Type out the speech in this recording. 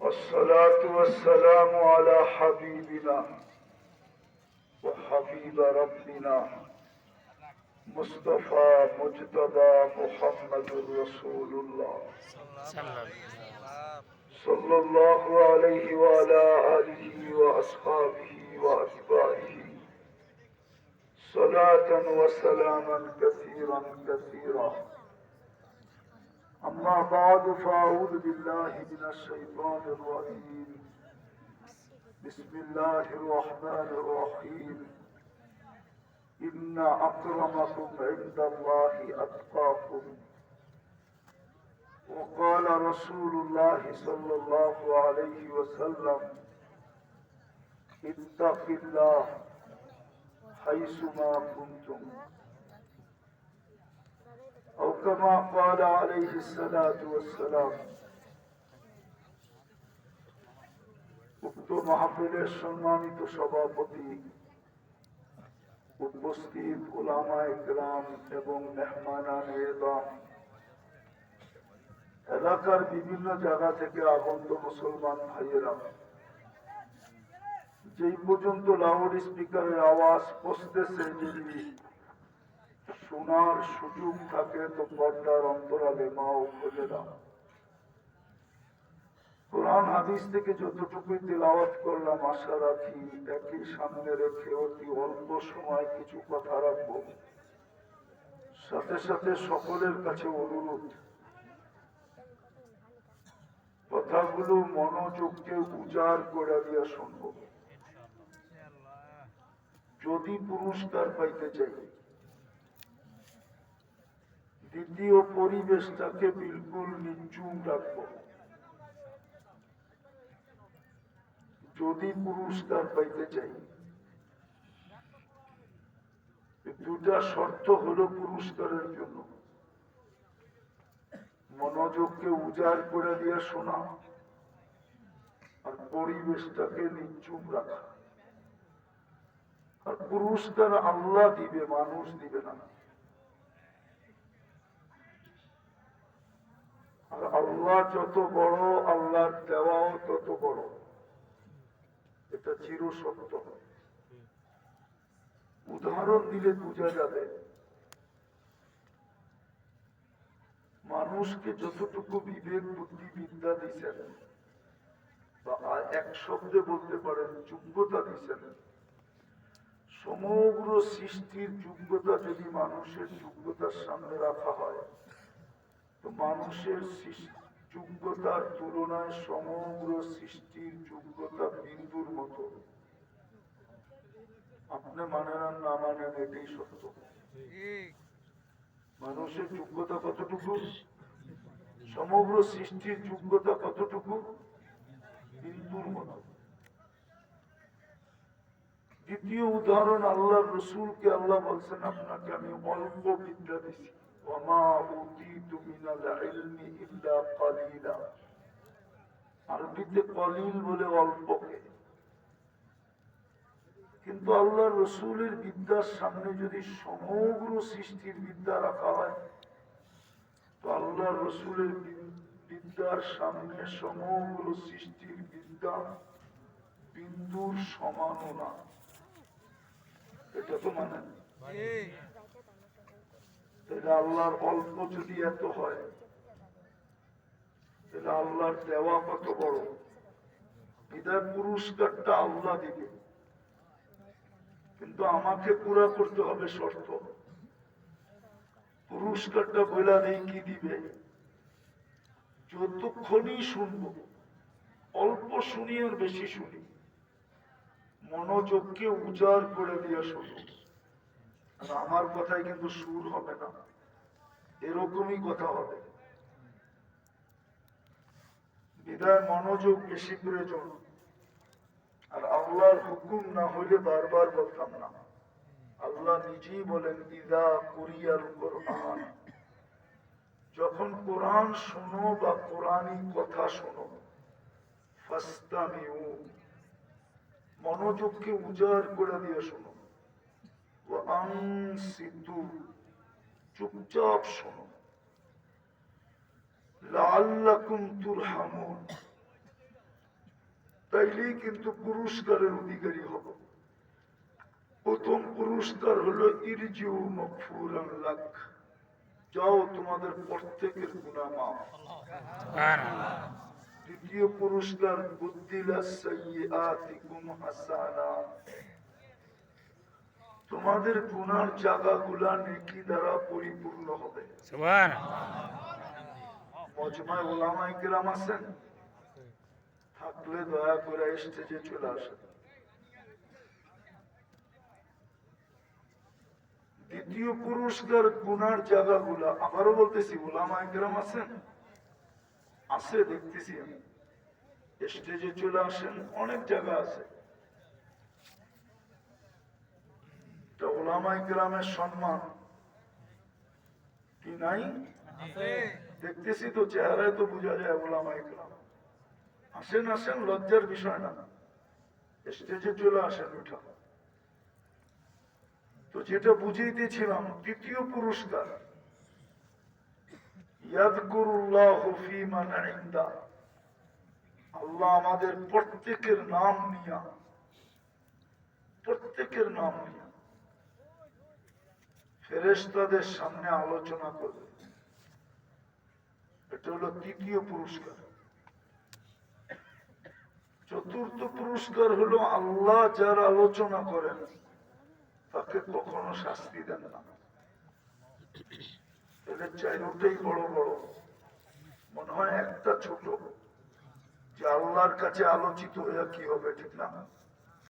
والصلاة والسلام على حبيبنا وحبيب ربنا مصطفى مجتبى محمد رسول الله صلى الله عليه وعلى آله وأصحابه وأتباعه صلاة وسلاما كثيرا كثيرا. أما بعد فأعوذ بالله من الشيطان الرجيم. بسم الله الرحمن الرحيم. إن أكرمكم عند الله أتقاكم. وقال رسول الله صلى الله عليه وسلم اتق الله حيثما كنتم أو كما قال عليه الصلاة والسلام. উক্ত মাহফিলের সম্মানিত সভাপতি, উপস্থিত উলামায়ে কেরাম এবং মেহমানানে ইকরাম, এলাকার বিভিন্ন জায়গা থেকে আগত মুসলমান ভাইয়েরা, যেই পর্যন্ত লাউড স্পিকারের আওয়াজ পৌঁছতেছে, যদি শোনার সুযোগ থাকে তো পর্দার অন্তরালে মা ও বোনেরা, কোরআন হাদিস থেকে যতটুকুই তেলাওয়াত করলাম আশা রাখি একই সামনে রেখে অতি অল্প সময় কিছু কথা রাখবো। সাথে সাথে সকলের কাছে অনুরোধ, কথাগুলো মনোযোগকে উজাড় করে দিয়ে শুনবো। যদি পুরস্কার পাইতে চাই, দ্বিতীয় পরিবেশটাকে বিলকুল নিচুম রাখবো। যদি পুরস্কার পাইতে চাই, দুটা শর্ত হলো পুরস্কারের জন্য: মনোযোগকে উজাড় করে দিয়ে শোনা আর পরিবেশটাকে নিচুম রাখা। আর পুরস্কার আল্লাহ দিবে, মানুষ দিবে না। আর আল্লাহ যত বড়, আল্লাহর দেওয়াও তত বড়। এটা চির সত্য। উদাহরণ দিলে বোঝা যাবে, মানুষকে যতটুকু বিবেক বুদ্ধি বিদ্যা দিচ্ছেন, বা এক শব্দে বলতে পারেন যোগ্যতা দিচ্ছেন, সমগ্র সৃষ্টির যোগ্যতা যদি মানুষের যোগ্যতার সামনে রাখা হয়, তো মানুষের যোগ্যতার তুলনায় সমগ্র সৃষ্টির যোগ্যতা বিন্দুর মতো। আপনি মানেন আর না মানেন, এটাই সত্য। মানুষের যোগ্যতা কতটুকু, সমগ্র সৃষ্টির যোগ্যতা কতটুকু, বিন্দুর মতো। দ্বিতীয় উদাহরণ, আল্লাহর রসুলকে আল্লাহ বলছেন, আপনাকে আমি অল্প বিদ্যা দিছি। আরবিতে কলিল বলে অল্পকে। কিন্তু আল্লাহ রসুলের বিদ্যার সামনে যদি সমগ্র সৃষ্টির বিদ্যা রাখা হয়, তো আল্লাহ রসুলের বিদ্যার সামনে সমগ্র সৃষ্টির বিদ্যা বিন্দুর সমানও না। এটা তো মানে এটা আল্লাহর অল্প যদি এত হয়, এটা আল্লাহর দেওয়া কত বড়। বিদায় পুরস্কারটা আল্লাহ দিবে, কিন্তু আমাকে পুরা করতে হবে শর্ত। পুরস্কারটা বলা নেই কি দিবে, যতক্ষণই শুনবো, অল্প শুনি আর বেশি শুনি, মনোযোগকে উজাড় করে দিয়ে শুনবো। আর আমার কথায় কিন্তু সুর হবে না, এরকমই কথা হবে। বিদায় মনোযোগ বেশি প্রয়োজন। আর আল্লাহর হুকুম না হইলে বারবার বলতাম না। আল্লাহ নিজেই বলেন, ইদা কুরিয়াল কোরআন, যখন কোরআন শোনো বা কোরআনী কথা শোনো, ফাস্তামিউ, মনোযোগকে উজাড় করে দিয়ে শোনো, ওয়া আনসিতু, চুপচাপ শোনো, লাআল্লাকুম তুরহামুন, তাইলেই কিন্তু পুরস্কারের অধিকারী হব। প্রথম পুরস্কার হলো ইরজিউ মাগফুরান লাক, যাও তোমাদের প্রত্যেকের গুনাহ মাফ। দ্বিতীয় পুরস্কার বুদ্দিলা সাইয়্যাতিকুম হাসানাত, তোমাদের গুনার জায়গাগুলা নেকি দ্বারা পরিপূর্ণ হবে। মজমায় উলামায়ে কেরাম আছেন? থাকলে দয়া করে স্টেজে চলে আসেন। দ্বিতীয় পুরস্কার গুনার জায়গাগুলা, আবারও বলতেছি, উলামায়ে কেরাম আছেন? আছে, দেখতেছি আমি। স্টেজে চলে আসেন, অনেক জায়গা আছে। উলামায়ে কেরামের সম্মান কি নাই? দেখতেছি তো, চেহারায় তো বোঝা যায় উলামায়ে কেরাম। আসেন আসেন, লজ্জার বিষয় না, স্টেজে চলে আসেন, উঠা। তো যেটা বুঝাইতেছিলাম, তৃতীয় পুরস্কার ইয়াযকুরুল্লাহু ফী মান ইনদা, আল্লাহ আমাদের প্রত্যেকের নাম নিয়া, প্রত্যেকের নাম নিয়া ফেরেশতাদের সামনে আলোচনা করবে। এটা হলো তৃতীয় পুরস্কার। চতুর্থ পুরস্কার হলো আল্লাহ যার আলোচনা করেন তাকে কখনো শাস্তি দেন না। এদের চাইরটাই বড় বড়, মনে হয় একটা ছোট, যে আল্লাহর কাছে আলোচিত হইয়া কি হবে, ঠিক না?